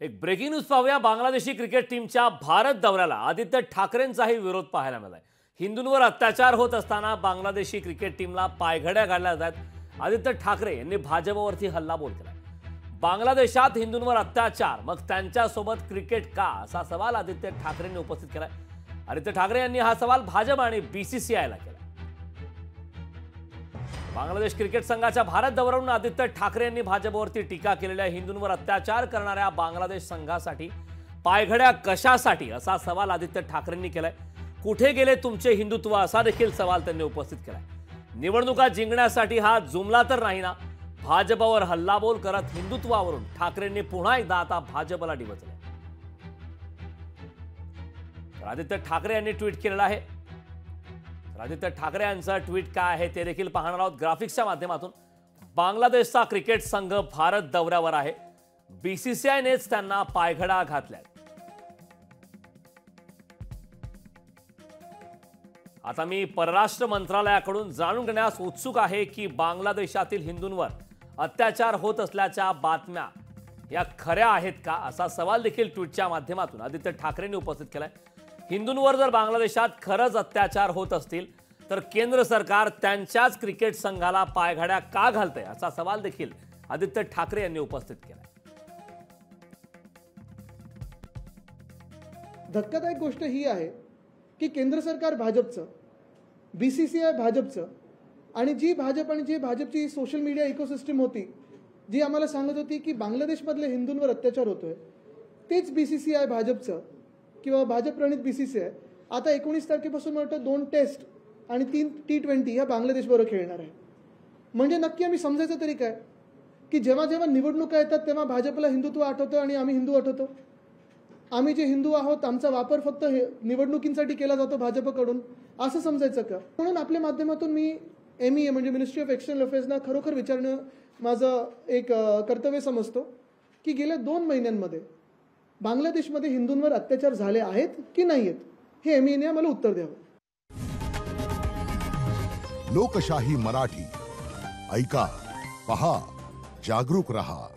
एक breaking news पाहूया। Bangladeshi cricket टीमच्या भारत दौऱ्याला आदित्य ठाकरेंचाही विरोध पाहायला मिळाला। हिंदूंवर अत्याचार होत असताना बांगलादेशी क्रिकेट टीमला पायघड्या घालल्या जातात। आदित्य ठाकरे यांनी भाजपवरती हल्लाबोल केला। बांगलादेशात हिंदूंवर अत्याचार, मग त्यांच्यासोबत क्रिकेट का, असा सवाल आदित्य ठाकरेंनी उपस्थित केला। आदित्य ठाकरे यांनी हा सवाल भाजप आणि बीसीसीआयला केला। बांगलादेश क्रिकेट संघाच्या भारत दौऱ्यावरून आदित्य ठाकरे यांनी भाजपवरती टीका केलेल्या हिंदूंवर अत्याचार करणाऱ्या बांगलादेश संघासाठी पायघड्या कशासाठी, असा सवाल आदित्य ठाकरेंनी केलाय। कुठे गेले तुमचे हिंदुत्व, असा देखील सवाल त्यांनी उपस्थित केलाय। निवडणुका जिंकण्यासाठी हा जुमला तर नाही ना। भाजपवर हल्लाबोल करत हिंदुत्वावरून ठाकरेंनी पुन्हा एकदा आता भाजपला डिवचले। आदित्य ठाकरे यांनी ट्विट केलेलं आहे। आदित्य ठाकरे यांचं ट्विट काय आहे ते देखील पाहणार आहोत ग्राफिक्सच्या माध्यमातून। बांगलादेशचा क्रिकेट संघ भारत दौऱ्यावर आहे, बीसीसीआयनेच त्यांना पायघडा घातलाय। आता मी परराष्ट्र मंत्रालयाकडून जाणून घेण्यास उत्सुक आहे की बांगलादेशातील हिंदूंवर अत्याचार होत असल्याच्या बातम्या या खऱ्या आहेत का, असा सवाल देखील ट्विटच्या माध्यमातून आदित्य ठाकरेंनी उपस्थित केलाय। हिंदूंवर जर बांगलादेशात खरंच अत्याचार होत असतील तर केंद्र सरकार त्यांच्याच क्रिकेट संघाला पायघड्या का घालतंय, असा सवाल देखील आदित्य ठाकरे यांनी उपस्थित केलाय। धक्कादायक गोष्ट ही आहे की केंद्र सरकार भाजपचं, बीसीसीआय भाजपचं, आणि जी भाजपची सोशल मीडिया इकोसिस्टम होती जी आम्हाला सांगत होती की बांगलादेशमधले हिंदूंवर अत्याचार होतोय, तेच बीसीसीआय भाजपचं किंवा भाजप प्रणित बीसीसीआय आता 19 तारखेपासून मला वाटतं 2 टेस्ट आणि 3 T20 ह्या बांगलादेशबरोबर खेळणार आहे। म्हणजे नक्की आम्ही समजायचं तरी काय की जेव्हा जेव्हा निवडणुका येतात तेव्हा भाजपला हिंदुत्व आठवतं आणि आम्ही हिंदू आठवतो। आम्ही जे हिंदू आहोत आमचा वापर फक्त निवडणुकींसाठी केला जातो भाजपकडून, असं समजायचं का? म्हणून आपल्या माध्यमातून मी MEA म्हणजे मिनिस्ट्री ऑफ एक्सटर्नल अफेअर्सना खरोखर विचारणं माझं एक कर्तव्य समजतो की गेल्या 2 महिन्यांमध्ये बांगलादेशमध्ये हिंदूंवर अत्याचार झाले आहेत की नाही आहेत, हे MEA ने आम्हाला उत्तर द्यावं। लोकशाही मराठी ऐका, पहा, जागरूक रहा।